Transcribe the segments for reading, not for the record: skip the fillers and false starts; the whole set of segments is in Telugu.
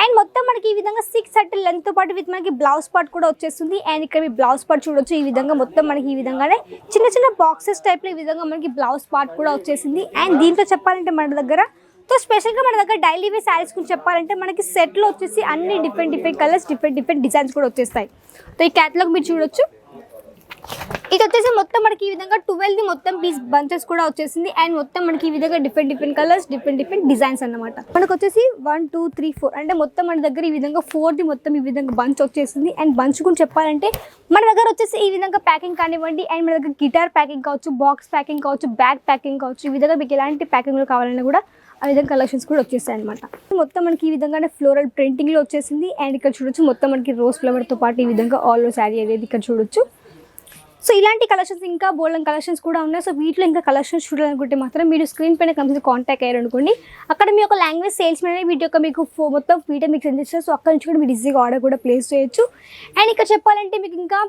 అండ్ మొత్తం మనకి ఈ విధంగా 6 సర్కిల్ లెంత్ తో పాటు విత్ మనకి బ్లౌజ్ పార్ట్ కూడా వచ్చేస్తుంది. అండ్ ఇక్కడ మీ బ్లౌజ్ పార్ట్ చూడొచ్చు. ఈ విధంగా మొత్తం మనకి ఈ విధంగానే చిన్న చిన్న బాక్సెస్ టైప్ లో ఈ విధంగా మనకి బ్లౌజ్ పార్ట్ కూడా వచ్చేసింది. అండ్ దీంట్లో చెప్పాలంటే మన దగ్గర స్పెషల్గా మన దగ్గర డైలీ వేర్ శారీస్ గురించి చెప్పాలంటే మనకి సెట్లో వచ్చేసి అన్ని డిఫరెంట్ కలర్స్ డిఫరెంట్ డిజైన్స్ కూడా వచ్చేస్తాయి. సో ఈ క్యాటలాగ్ మీరు చూడొచ్చు. ఇది వచ్చేసి మొత్తం మనకి ఈ విధంగా 12 మొత్తం పీస్ బంచెస్ కూడా వచ్చేసింది. అండ్ మొత్తం మనకి ఈ విధంగా డిఫరెంట్ కలర్స్ డిఫరెంట్ డిజైన్స్ అన్నమాట. మనకు వచ్చేసి 1 2 3 4 అంటే మొత్తం మన దగ్గర ఈ విధంగా 4ది మొత్తం ఈ విధంగా బంచ్ వచ్చేసింది. అండ్ బంచ్ గురించి చెప్పాలంటే మన దగ్గర వచ్చేసి ఈ విధంగా ప్యాకింగ్ కానివ్వండి, అండ్ మన దగ్గర గిటార్ ప్యాకింగ్ కావచ్చు, బాక్స్ ప్యాకింగ్ కావచ్చు, బ్యాగ్ ప్యాకింగ్ కావచ్చు, ఈ విధంగా మీకు ఎలాంటి ప్యాకింగ్లో కావాలన్నా కూడా ఆ విధంగా కలెక్షన్స్ కూడా వచ్చేస్తాయి అనమాట. మొత్తం మనకి ఈ విధంగానే ఫ్లోరల్ ప్రింటింగ్లో వచ్చేసింది. అండ్ ఇక్కడ చూడొచ్చు మొత్తం మనకి రోజ్ ఫ్లవర్తో పాటు ఈ విధంగా ఆల్ ఓవర్ శారీ అనేది ఇక్కడ చూడొచ్చు. సో ఇలాంటి కలెక్షన్స్ ఇంకా బోల్డెన్ కలెక్షన్స్ కూడా ఉన్నాయి. సో వీటిలో ఇంకా కలెక్షన్స్ చూడాలనుకుంటే మాత్రం మీరు స్క్రీన్ పైన కంపెనీ కాంటాక్ట్ అయ్యారనుకోండి. అక్కడ మీ యొక్క లాంగ్వేజ్ సేల్స్ మ్యాన్ వీటి యొక్క మీకు మొత్తం వీడియో మీకు సెండ్ చేస్తారు. సో అక్కడ నుంచి కూడా మీరు ఈజీగా ఆర్డర్ కూడా ప్లేస్ చేయొచ్చు. అండ్ ఇక్కడ చెప్పాలంటే మీకు ఇంకా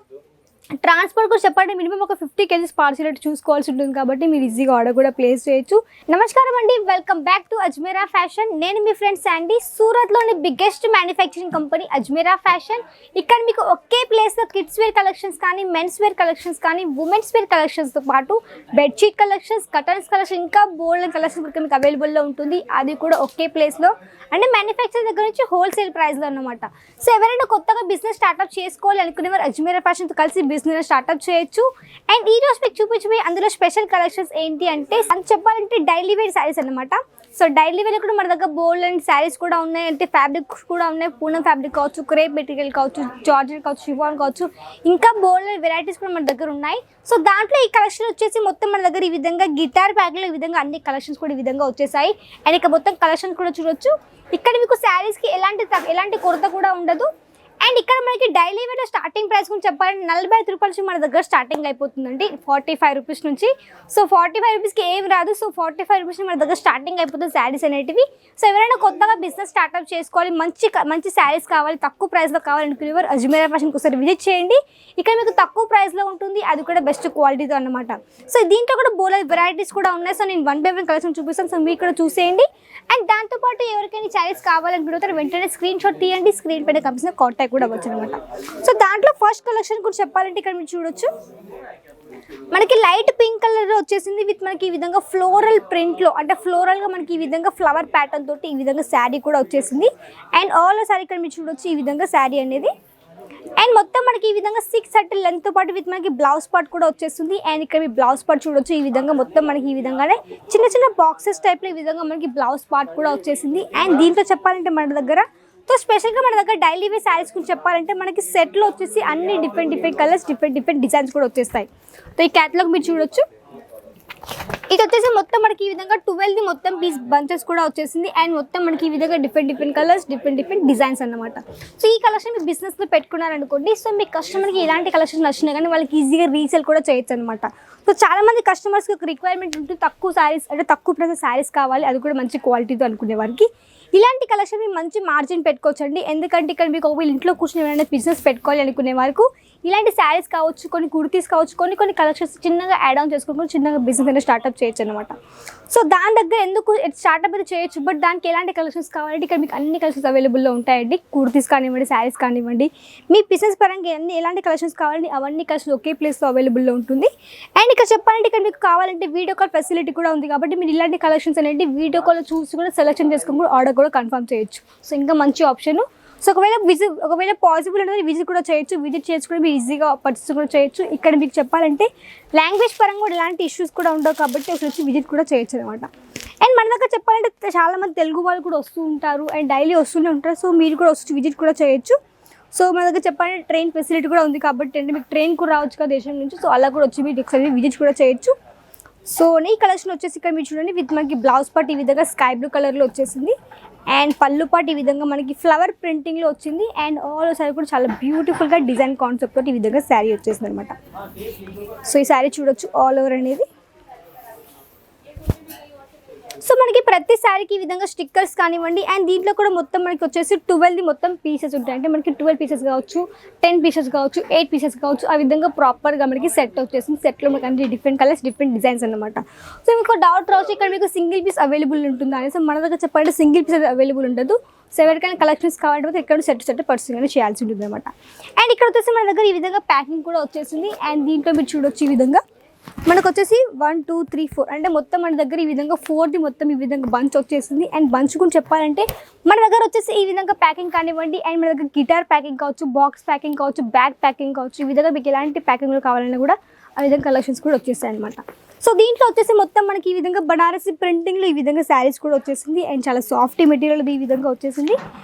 ట్రాన్స్పోర్ట్ కూడా చెప్పండి, మినిమం ఒక 50 kgs పార్సిల్ అయితే చూసుకోవాల్సి ఉంటుంది కాబట్టి మీరు ఈజీగా ఆర్డర్ కూడా ప్లేస్ చేయొచ్చు. నమస్కారం అండి, welcome back to Ajmera fashion. నేను మీ ఫ్రెండ్ శాండీ. సూరత్లోని biggest manufacturing company Ajmera fashion. ఇక్కడ మీకు ఒకే ప్లేస్లో కిడ్స్ వేర్ కలెక్షన్స్ కానీ, మెన్స్ వేర్ కలెక్షన్స్ కానీ, ఉమెన్స్ వేర్ కలెక్షన్స్తో పాటు బెడ్షీట్ కలెక్షన్స్, కర్టన్స్ కలెక్షన్, ఇంకా బోల్డ్ కలెక్షన్స్ కూడా మీకు అవైలబుల్లో ఉంటుంది. అది కూడా ఒకే ప్లేస్లో అంటే మ్యానుఫ్యాక్చరింగ్ దగ్గర నుంచి హోల్సేల్ ప్రైస్లో అన్నమాట. సో ఎవరైనా కొత్తగా బిజినెస్ స్టార్ట్అప్ చేసుకోవాలి అనుకునేవారు అజ్మీరా ఫ్యాషన్తో కలిసి బిజినెస్ స్టార్ట్అప్ చేయొచ్చు. అండ్ ఈ రోజు మీకు చూపించబోయే అందులో స్పెషల్ కలెక్షన్స్ ఏంటి అంటే అది చెప్పాలంటే డైలీ వేర్ శారీస్ అన్నమాట. సో డైలీ వేర్ కూడా మన దగ్గర బోల్డ్ అండ్ శారీస్ కూడా ఉన్నాయి. అంటే ఫ్యాబ్రిక్స్ కూడా ఉన్నాయి. పూనం ఫ్యాబ్రిక్ కావచ్చు, క్రేప్ మెటీరియల్ కావచ్చు, జార్జెట్ కావచ్చు, షిఫాన్ కావచ్చు, ఇంకా బోల్డ్ అండ్ వెరైటీస్ కూడా మన దగ్గర ఉన్నాయి. సో దాంట్లో ఈ కలెక్షన్ వచ్చేసి మొత్తం మన దగ్గర ఈ విధంగా గిటార్ ప్యాక్లో ఈ విధంగా అన్ని కలెక్షన్స్ కూడా ఈ విధంగా వచ్చేసాయి. అండ్ ఇక మొత్తం కలెక్షన్ కూడా చూడొచ్చు. ఇక్కడ మీకు శారీస్కి ఎలాంటి కొరత కూడా ఉండదు. అండ్ ఇక్కడ మనకి డైలీ వేర్ స్టార్టింగ్ ప్రైస్ గురించి చెప్పాలంటే 45 రూపాయల నుంచి మన దగ్గర స్టార్టింగ్ అయిపోతుందండి. 45 రూపీస్ నుంచి. సో 45 రూపీస్కి ఏమి రాదు. సో 45 రూపీస్ మన దగ్గర స్టార్టింగ్ అయిపోతుంది శారీస్ అనేటివి. సో ఎవరైనా కొత్తగా బిజినెస్ స్టార్ట్అప్ చేసుకోవాలి, మంచి శారీస్ కావాలి, తక్కువ ప్రైస్లో కావాలనుకునేవారు అజ్మీరా ఫ్యాషన్కి ఒకసారి విజిట్ చేయండి. ఇక్కడ మీకు తక్కువ ప్రైస్లో ఉంటుంది, అది కూడా బెస్ట్ క్వాలిటీతో అన్నమాట. సో దీంట్లో కూడా బోల్డ్ వెరైటీస్ కూడా ఉన్నాయి. సో నేను 1 by 1 కలెక్షన్ చూపిస్తాను. సో మీరు కూడా చూసేయండి. అండ్ దాంతోపాటు ఎవరికైనా శారీస్ కావాలనుకుంటారో వెంటనే స్క్రీన్ షాట్ తీయండి. స్క్రీన్ పైన కంపెనీ కాంటాక్ట్ కూడా అవ్వచ్చు అనమాట. సో దాంట్లో ఫస్ట్ కలెక్షన్ కూడా చెప్పాలంటే ఇక్కడ మీరు చూడొచ్చు. మనకి లైట్ పింక్ కలర్ వచ్చేసింది విత్ మనకి ఈ విధంగా ఫ్లోరల్ ప్రింట్లో, అంటే ఫ్లోరల్గా మనకి ఈ విధంగా ఫ్లవర్ ప్యాటర్న్ తోటి ఈ విధంగా శారీ కూడా వచ్చేసింది. అండ్ ఆల్ శారీ ఇక్కడ మీరు చూడొచ్చు ఈ విధంగా శారీ అనేది. అండ్ మొత్తం మనకి ఈ విధంగా 6 సర్కిల్ లెంత్ తో పాటు విత్ మనకి బ్లౌజ్ పార్ట్ కూడా వచ్చేస్తుంది. అండ్ ఇక్కడ మీ బ్లౌజ్ పార్ట్ చూడొచ్చు. ఈ విధంగా మొత్తం మనకి ఈ విధంగానే చిన్న చిన్న బాక్సెస్ టైప్ లో ఈ విధంగా మనకి బ్లౌజ్ పార్ట్ కూడా వచ్చేసింది. అండ్ దీంట్లో చెప్పాలంటే మన దగ్గర స్పెషల్గా మన దగ్గర డైలీ వేర్ శారీస్ గురించి చెప్పాలంటే మనకి సెట్లో వచ్చేసి అన్ని డిఫరెంట్ కలర్స్ డిఫరెంట్ డిజైన్స్ కూడా వచ్చేస్తాయి. సో ఈ క్యాటలాగ్ మీరు చూడొచ్చు. ఇది వచ్చేసి మొత్తం మనకి ఈ విధంగా 12ది మొత్తం పీస్ బంచెస్ కూడా వచ్చేసింది. అండ్ మొత్తం మనకి ఈ విధంగా డిఫరెంట్ కలర్స్ డిఫరెంట్ డిజైన్స్ అన్నమాట. సో ఈ కలెక్షన్ మీ బిజినెస్లో పెట్టుకున్నారనుకోండి. సో మీ కస్టమర్కి ఎలాంటి కలెక్షన్ నచ్చినా కానీ వాళ్ళకి ఈజీగా రీసేల్ కూడా చేయొచ్చు అనమాట. సో చాలా మంది కస్టమర్స్కి ఒక రిక్వైర్మెంట్ ఉంటుంది, తక్కువ శారీస్ అంటే తక్కువ ప్రైస్ శారీస్ కావాలి, అది కూడా మంచి క్వాలిటీతో అనుకునే వారికి ఇలాంటి కలెక్షన్ మీరు మంచి మార్జిన్ పెట్టుకోవచ్చండి. ఎందుకంటే ఇక్కడ మీకు ఒకవేళ ఇంట్లో కూర్చొని ఏమైనా బిజినెస్ పెట్టుకోవాలి అనుకునే వరకు ఇలాంటి శారీస్ కావచ్చు, కొన్ని కుర్తీస్ కావచ్చు, కొన్ని కలెక్షన్స్ చిన్నగా యాడ్ ఆన్ చేసుకుంటూ చిన్నగా బిజినెస్ అనేది స్టార్ట్అప్ చేయొచ్చు అనమాట. సో దాని దగ్గర ఎందుకు స్టార్ట్అప్ అయితే చేయొచ్చు, బట్ దానికి ఎలాంటి కలెక్షన్స్ కావాలంటే ఇక్కడ మీకు అన్ని కలెక్షన్స్ అవైలబుల్లో ఉంటాయండి. కుర్తీస్ కానివ్వండి, శారీస్ కానివ్వండి, మీ బిజినెస్ పరంగా ఎలాంటి కలెక్షన్స్ కావాలండి అవన్నీ కలెక్షన్స్ ఒకే ప్లేస్లో అవైలబుల్లో ఉంటుంది. అండ్ ఇక్కడ చెప్పాలంటే ఇక్కడ మీకు కావాలంటే వీడియో కాల్ ఫెసిలిటీ కూడా ఉంది కాబట్టి మీరు ఇలాంటి కలెక్షన్స్ అనేది వీడియో కాల్ చూసి కూడా సెలెక్షన్ చేసుకుని కూడా ఆర్డర్ కూడా కన్ఫర్మ్ చేయొచ్చు. సో ఇంకా మంచి ఆప్షన్. సో ఒకవేళ పాసిబుల్ అనేది విజిట్ కూడా చేయొచ్చు. విజిట్ చేసి కూడా మీరు ఈజీగా పర్చేస్ కూడా చేయొచ్చు. ఇక్కడ మీకు చెప్పాలంటే లాంగ్వేజ్ పరంగా కూడా ఎలాంటి ఇష్యూస్ కూడా ఉండవు కాబట్టి అసలు వచ్చి విజిట్ కూడా చేయొచ్చు అనమాట. అండ్ మన దగ్గర చెప్పాలంటే చాలామంది తెలుగు వాళ్ళు కూడా వస్తూ ఉంటారు అండ్ డైలీ వస్తూనే ఉంటారు. సో మీరు కూడా వచ్చి విజిట్ కూడా చేయొచ్చు. సో మన దగ్గర చెప్పాలంటే ట్రైన్ ఫెసిలిటీ కూడా ఉంది కాబట్టి అంటే మీకు ట్రైన్ కూడా రావచ్చు కదా దేశం నుంచి. సో అలా కూడా వచ్చి మీరు ఒకసారి విజిట్ కూడా చేయొచ్చు. సో ఈ కలెక్షన్ వచ్చేసి ఇక్కడ మీరు చూడండి విత్ మనకి బ్లౌజ్ పార్ట్ ఈ విధంగా స్కై బ్లూ కలర్లో వచ్చేసింది. అండ్ పళ్ళు పార్ట్ ఈ విధంగా మనకి ఫ్లవర్ ప్రింటింగ్లో వచ్చింది. అండ్ ఆల్ శారీ కూడా చాలా బ్యూటిఫుల్గా డిజైన్ కాన్సెప్ట్ తోటి ఈ విధంగా శారీ వచ్చేసింది అనమాట. సో ఈ శారీ చూడొచ్చు ఆల్ ఓవర్ అనేది. సో మనకి ప్రతి శారీకి ఈ విధంగా స్టిక్కర్స్ కానివ్వండి అండ్ దీంట్లో కూడా మొత్తం మనకి వచ్చేసి 12 మొత్తం పీసెస్ ఉంటాయి. అంటే మనకి 12 పీసెస్ కావచ్చు, 10 పీసెస్ కావచ్చు, 8 పీసెస్ కావచ్చు, ఆ విధంగా ప్రాపర్గా మనకి సెట్ వచ్చేసింది. సెట్లో మనకి అన్ని డిఫరెంట్ కలర్స్, డిఫరెంట్ డిజైన్స్ అనమాట. సో మీకు డౌట్ రావచ్చు ఇక్కడ మీకు సింగిల్ పీస్ అవైలబుల్ ఉంటుందా అని. సో మన దగ్గర చెప్పాలంటే సింగిల్ పీస్ అవైలబుల్ ఉండదు. సో ఎవరికైనా కలెక్షన్స్ కావాలంటే ఇక్కడ సెట్ పర్సనల్గా చేయాల్సి ఉంటుంది అనమాట. అండ్ ఇక్కడ వచ్చేసి మన దగ్గర ఈ విధంగా ప్యాకింగ్ కూడా వచ్చేసింది. అండ్ దీంట్లో మీరు చూడొచ్చు ఈ విధంగా మనకు వచ్చేసి 1 2 3 4 అంటే మొత్తం మన దగ్గర ఈ విధంగా 4ది మొత్తం ఈ విధంగా బంచ్ వచ్చేసింది. అండ్ బంచ్ కూడా చెప్పాలంటే మన దగ్గర వచ్చేసి ఈ విధంగా ప్యాకింగ్ కానివ్వండి అండ్ మన దగ్గర గిటార్ ప్యాకింగ్ కావచ్చు, బాక్స్ ప్యాకింగ్ కావచ్చు, బ్యాగ్ ప్యాకింగ్ కావచ్చు, ఈ విధంగా మీకు ఎలాంటి ప్యాకింగ్లో కావాలన్నా కూడా ఆ విధంగా కలెక్షన్స్ కూడా వచ్చేస్తాయి అనమాట. సో దీంట్లో వచ్చేసి మొత్తం మనకి ఈ విధంగా బనారసి ప్రింటింగ్లో ఈ విధంగా శారీస్ కూడా వచ్చేసింది. అండ్ చాలా సాఫ్ట్ మెటీరియల్ ఈ విధంగా వచ్చేసింది.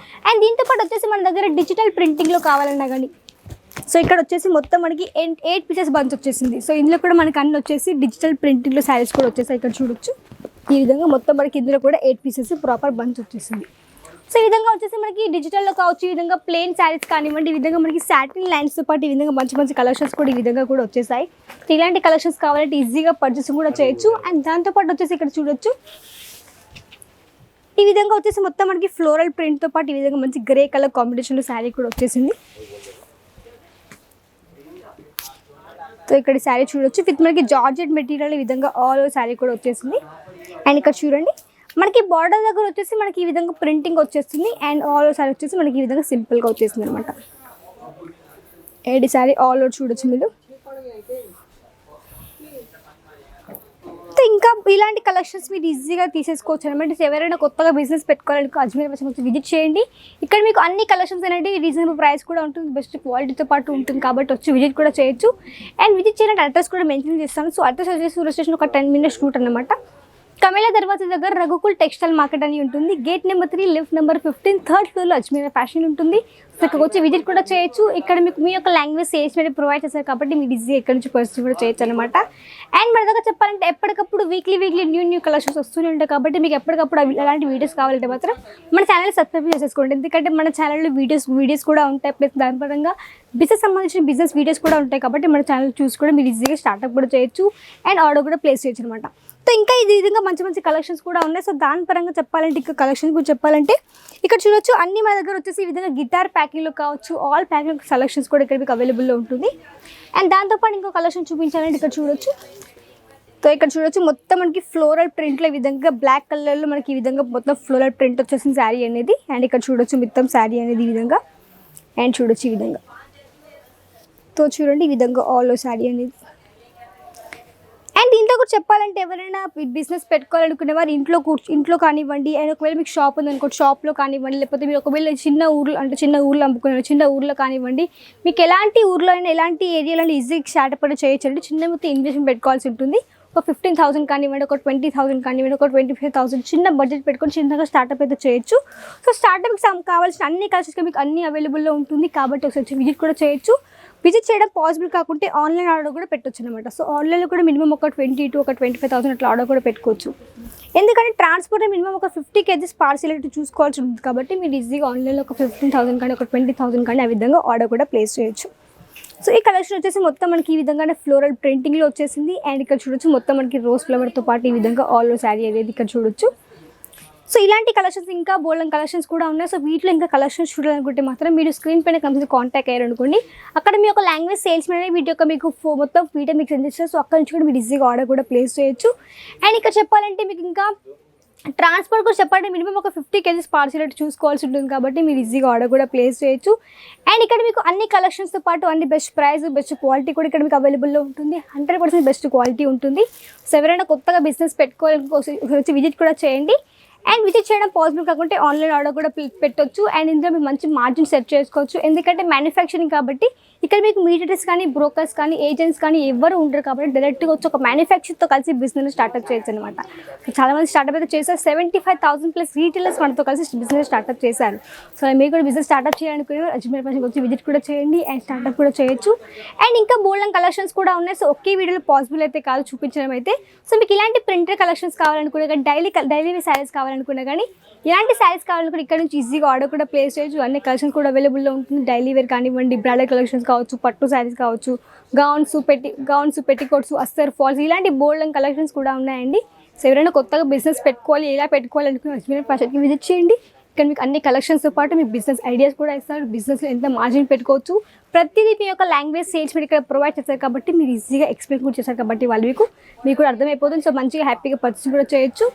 అండ్ దీంతో పాటు వచ్చేసి మన దగ్గర డిజిటల్ ప్రింటింగ్లో కావాలన్నా కానీ సో ఇక్కడ వచ్చేసి మొత్తం మనకి 8 పీసెస్ బంచ్ వచ్చేసింది. సో ఇందులో కూడా మనకి అన్ని వచ్చేసి డిజిటల్ ప్రింటింగ్లో శారీస్ కూడా వచ్చేసాయి. ఇక్కడ చూడొచ్చు ఈ విధంగా మొత్తం మనకి ఇందులో కూడా 8 పీసెస్ ప్రాపర్ బంచ్ వచ్చేసింది. సో ఈ విధంగా వచ్చేసి మనకి డిజిటల్లో కావచ్చు, ఈ విధంగా ప్లెయిన్ శారీస్ కానివ్వండి, ఈ విధంగా మనకి సాటిన్ లైన్స్తో పాటు ఈ విధంగా మంచి మంచి కలెక్షన్స్ కూడా ఈ విధంగా కూడా వచ్చేసాయి. ఇలాంటి కలెక్షన్స్ కావాలంటే ఈజీగా పర్చేస్ కూడా చేయొచ్చు. అండ్ దాంతోపాటు వచ్చేసి ఇక్కడ చూడొచ్చు ఈ విధంగా వచ్చేసి మొత్తం మనకి ఫ్లోరల్ ప్రింట్తో పాటు ఈ విధంగా మంచి గ్రే కలర్ కాంబినేషన్లో శారీ కూడా వచ్చేసింది. సో ఇక్కడ శారీ చూడొచ్చు విత్ మనకి జార్జెట్ మెటీరియల్ ఈ విధంగా ఆల్ ఓవర్ శారీ కూడా వచ్చేసింది. అండ్ ఇక్కడ చూడండి మనకి బార్డర్ దగ్గర వచ్చేసి మనకి ఈ విధంగా ప్రింటింగ్ వచ్చేస్తుంది. అండ్ ఆల్ ఓవర్ శారీ వచ్చేసి మనకి ఈ విధంగా సింపుల్గా వచ్చేసింది అనమాట. ఏడి శారీ ఆల్ ఓవర్ చూడొచ్చు మీరు. ఇంకా ఇలాంటి కలెక్షన్స్ మీరు ఈజీగా తీసేసుకోవచ్చు అనమాట. ఎవరైనా కొత్తగా బిజినెస్ పెట్టుకోవాలనుకో అజ్మీర్ ఫ్యాషన్ వచ్చి విజిట్ చేయండి. ఇక్కడ మీకు అన్ని కలెక్షన్స్ అనేవి రీజనబుల్ ప్రైస్ కూడా ఉంటుంది, బెస్ట్ క్వాలిటీతో పాటు ఉంటుంది కాబట్టి వచ్చి విజిట్ కూడా చేయొచ్చు. అండ్ విజిట్ చేయాలంటే అడ్రస్ కూడా మెన్షన్ చేస్తాను. సో అడ్రస్ వచ్చేసి సూరత్ స్టేషన్ ఒక 10 minutes రూట్ అనమాట. కమేలా దర్వాజా దగ్గర రఘుకుల్ టెక్స్టైల్ మార్కెట్ అని ఉంటుంది. Gate number 3 lift number 15 third ఫ్లోర్లో అజ్మీర్ ఫ్యాషన్ ఉంటుంది. సో ఇక్కడికి వచ్చి విజిట్ కూడా చేయొచ్చు. ఇక్కడ మీకు మీ యొక్క లాంగ్వేజ్ సేల్స్ మీద ప్రొవైడ్ చేస్తారు కాబట్టి మీరు ఈజీ ఎక్కడి నుంచి పర్చేస్ కూడా చేయొచ్చు అనమాట. అండ్ మన దగ్గర చెప్పాలంటే ఎప్పటికప్పుడు వీక్లీ న్యూ కలెక్షన్స్ వస్తూనే ఉంటాయి కాబట్టి మీకు ఎప్పటికప్పుడు అలాంటి వీడియోస్ కావాలంటే మాత్రం మన ఛానల్ సబ్స్క్రైబ్ చేసేసుకోండి. ఎందుకంటే మన ఛానల్లో వీడియోస్ కూడా ఉంటాయి, ప్లస్ దాని పరంగా బిజినెస్ సంబంధించిన బిజినెస్ వీడియోస్ కూడా ఉంటాయి కాబట్టి మన ఛానల్ చూసి కూడా మీరు ఈజీగా స్టార్ట్అప్ కూడా చేయొచ్చు అండ్ ఆర్డర్ కూడా ప్లేస్ చేయొచ్చు అనమాట. సో ఇంకా ఇది విధంగా మంచి మంచి కలెక్షన్స్ కూడా ఉన్నాయి. సో దాని పరంగా చెప్పాలంటే ఇంకా కలెక్షన్స్ కూడా చెప్పాలంటే ఇక్కడ చూడొచ్చు అన్ని మన దగ్గర వచ్చేసి ఈ విధంగా గిటార్ ప్యాకింగ్లో కావచ్చు, ఆల్ ప్యాకింగ్ కలెక్షన్స్ కూడా ఇక్కడ మీకు అవైలబుల్లో ఉంటుంది. అండ్ దాంతోపాటు ఇంకో కలెక్షన్ చూపించాలంటే ఇక్కడ చూడొచ్చు. సో ఇక్కడ చూడొచ్చు మొత్తం మనకి ఫ్లోరల్ ప్రింట్లో ఈ విధంగా బ్లాక్ కలర్లో మనకి ఈ విధంగా మొత్తం ఫ్లోరల్ ప్రింట్ వచ్చేసిన శారీ అనేది. అండ్ ఇక్కడ చూడొచ్చు మొత్తం శారీ అనేది ఈ విధంగా. అండ్ చూడొచ్చు ఈ విధంగా. సో చూడండి ఈ విధంగా ఆల్ శారీ అనేది. అండ్ దీంట్లో కూడా చెప్పాలంటే ఎవరైనా బిజినెస్ పెట్టుకోవాలనుకునే వారు ఇంట్లో కానివ్వండి, అండ్ ఒకవేళ మీకు షాప్ ఉందనుకోండి షాప్లో కానివ్వండి, లేకపోతే మీరు ఒకవేళ చిన్న ఊర్లో అమ్ముకునే చిన్న ఊర్లో కానివ్వండి, మీకు ఎలాంటి ఊర్లో అయినా ఎలాంటి ఏరియాలో ఈజీగా స్టార్ట్అప్ కూడా చేయొచ్చు అండి. చిన్న మొత్తం ఇన్వెస్ట్మెంట్ పెట్టుకోవాల్సి ఉంటుంది. ఒక 15,000 కానివ్వండి, ఒక 20,000 కానివ్వండి, ఒక 25,000 చిన్న బడ్జెట్ పెట్టుకొని చిన్నగా స్టార్ట్అప్ అయితే చేయొచ్చు. సో స్టార్ట్అప్కి కావాల్సిన అన్ని కలెక్షన్స్ మీకు అన్ని అవైలబుల్లో ఉంటుంది కాబట్టి ఒకసారి విజిట్ కూడా చేయొచ్చు. విజిట్ చేయడం పాసిబుల్ కాకుంటే ఆన్లైన్ ఆర్డర్ కూడా పెట్టొచ్చు అనమాట. సో ఆన్లైన్లో కూడా మినిమం ఒక 20 to 25,000 అట్లా ఆర్డర్ కూడా పెట్టుకోవచ్చు. ఎందుకంటే ట్రాన్స్పోర్ట్ మినిమం ఒక 50 kgs పార్సిల్ అయితే చూసుకోవాల్సి ఉంటుంది కాబట్టి మీరు ఈజీగా ఆన్లైన్లో ఒక 15,000 కానీ ఒక 20,000 కానీ ఆ విధంగా ఆర్డర్ కూడా ప్లేస్ చేయొచ్చు. సో ఈ కలెక్షన్ వచ్చేసి మొత్తం మనకి ఈ విధంగానే ఫ్లోరల్ ప్రింటింగ్లో వచ్చేసింది. అండ్ ఇక్కడ చూడొచ్చు మొత్తం మనకి రోజ్ ఫ్లవర్తో పాటు ఈ విధంగా ఆల్ శారీ అనేది ఇక్కడ చూడొచ్చు. సో ఇలాంటి కలెక్షన్స్ ఇంకా బోల్డెన్ కలెక్షన్స్ కూడా ఉన్నాయి. సో వీటిలో ఇంకా కలెక్షన్స్ చూడాలనుకుంటే మాత్రం మీరు స్క్రీన్ పైన కంపెనీ కాంటాక్ట్ అయ్యారనుకోండి. అక్కడ మీ యొక్క లాంగ్వేజ్ సేల్స్ మీద వీటి యొక్క మీకు మొత్తం వీడియో మీకు సెండ్ చేస్తారు. సో అక్కడ నుంచి కూడా మీరు ఈజీగా ఆర్డర్ కూడా ప్లేస్ చేయొచ్చు. అండ్ ఇక్కడ చెప్పాలంటే మీకు ఇంకా ట్రాన్స్పోర్ట్ కూడా చెప్పాలంటే మినిమం ఒక 50 kgs పార్సిల్ అయితే చూసుకోవాల్సి ఉంటుంది కాబట్టి మీరు ఈజీగా ఆర్డర్ కూడా ప్లేస్ చేయొచ్చు. అండ్ ఇక్కడ మీకు అన్ని కలెక్షన్స్తో పాటు అన్ని బెస్ట్ ప్రైస్ బెస్ట్ క్వాలిటీ కూడా ఇక్కడ మీకు అవైలబుల్లో ఉంటుంది. 100% బెస్ట్ క్వాలిటీ ఉంటుంది. సో ఎవరైనా కొత్తగా బిజినెస్ పెట్టుకోవాలనుకోవచ్చు విజిట్ కూడా చేయండి. అండ్ విజిట్ చేయడం పాసిబుల్ కాకుంటే ఆన్లైన్ ఆర్డర్ కూడా పెట్టొచ్చు. అండ్ ఇందులో మీకు మంచి మార్జిన్ సెట్ చేసుకోవచ్చు. ఎందుకంటే మ్యానుఫ్యాక్చరింగ్ కాబట్టి ఇక్కడ మీకు మీడియేటర్స్ కానీ బ్రోకర్స్ కానీ ఏజెంట్స్ కానీ ఎవరు ఉండరు కాబట్టి డైరెక్ట్గా వచ్చి ఒక మ్యానుఫ్యాక్చర్తో కలిసి బిజినెస్ స్టార్ట్అప్ చేయొచ్చు అనమాట. చాలామంది స్టార్ట్అప్ అయితే చేశారు. 75,000+ రీటైలర్స్ మనతో కలిసి బిజినెస్ స్టార్ట్అప్ చేశారు. సో మీరు కూడా బిజినెస్ స్టార్ట్అప్ చేయాలనుకునే అజ్మీర్ ఫ్యాషన్కి వచ్చి విజిట్ కూడా చేయండి అండ్ స్టార్ట్అప్ కూడా చేయొచ్చు. అండ్ ఇంకా బోల్డెన్ కలెక్షన్స్ కూడా ఉన్నాయి. సో ఒకే వీడియోలో పాసిబుల్ అయితే కాదు చూపించడం అయితే. సో మీకు ఇలాంటి ప్రింటెడ్ కలెక్షన్స్ కావాలనుకునే కానీ డైలీ శారీస్ కావాలనుకున్నా కానీ ఇలాంటి శారీస్ కావాలనుకుంటే ఇక్కడ నుంచి ఈజీగా ఆర్డర్ కూడా ప్లేస్ చేయొచ్చు. అన్ని కలెక్షన్స్ కూడా అవైలబుల్లో ఉంటుంది. డైలీ వేర్ కానివ్వండి, బ్రాండెడ్ కలెక్షన్స్ కావచ్చు, పట్టు శారీస్ కావచ్చు, గౌన్స్ పెట్టికోట్స్, అస్తర్ ఫాల్స్ ఇలాంటి బోల్డెన్ కలెక్షన్స్ కూడా ఉన్నాయండి. సో ఎవరైనా కొత్తగా బిజినెస్ పెట్టుకోవాలి, ఎలా పెట్టుకోవాలి అనుకుని అజ్మీర్ ఫ్యాషన్కి విజిట్ చేయండి. ఇక్కడ మీకు అన్ని కలెక్షన్స్తో పాటు మీకు బిజినెస్ ఐడియాస్ కూడా ఇస్తారు. బిజినెస్లో ఎంత మార్జిన్ పెట్టుకోవచ్చు, ప్రతిదీ మీ యొక్క లాంగ్వేజ్ సేల్స్ మీరు ఇక్కడ ప్రొవైడ్ చేస్తారు కాబట్టి మీరు ఈజీగా ఎక్స్ప్లెయిన్ కూడా చేస్తారు కాబట్టి వాళ్ళు మీకు కూడా అర్థమైపోతుంది. సో మంచిగా హ్యాపీగా పర్చేస్ కూడా చేయొచ్చు.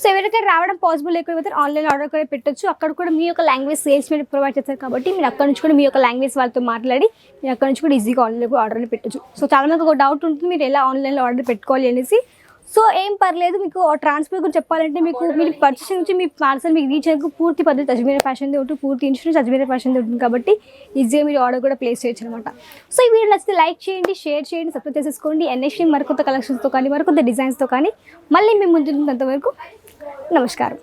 సో ఎవరికైనా రావడం పాసిబుల్ లేకపోతే ఆన్లైన్ ఆర్డర్ కూడా పెట్టొచ్చు. అక్కడ కూడా మీ యొక్క లాంగ్వేజ్ సేల్స్ మీరు ప్రొవైడ్ చేస్తారు కాబట్టి మీరు అక్కడ నుంచి కూడా మీ యొక్క లాంగ్వేజ్ వాళ్ళతో మాట్లాడి మీరు అక్కడ నుంచి కూడా ఈజీగా ఆన్లైన్లో కూడా ఆర్డర్ పెట్టొచ్చు. సో చాలా మందికి ఒక డౌట్ ఉంటుంది మీరు ఎలా ఆన్లైన్లో ఆర్డర్ పెట్టుకోవాలి అనేసి. సో ఏం పర్లేదు, మీకు ట్రాన్స్పోర్ట్ గురించి చెప్పాలంటే మీరు పర్చేస్ నుంచి మీ పార్సల్ మీకు రీచ్ అయ్యేందుకు పూర్తి పద్ధతి అజ్మీర్ ఫ్యాషన్ది ఉంటుంది, పూర్తి ఇన్సూరెన్స్ అజ్మీర్ ఫ్యాషన్ది ఉంటుంది కాబట్టి ఈజీగా మీరు ఆర్డర్ కూడా ప్లేస్ చేయొచ్చు అనమాట. సో ఈ వీడియో నచ్చితే లైక్ చేయండి, షేర్ చేయండి, సబ్స్క్రైబ్ చేసేసుకోండి. నెక్స్ట్ మరికొత్త కలెక్షన్స్తో కానీ మరికొత్త డిజైన్స్తో కానీ మళ్ళీ మేము ముందు అంతవరకు నమస్కారం.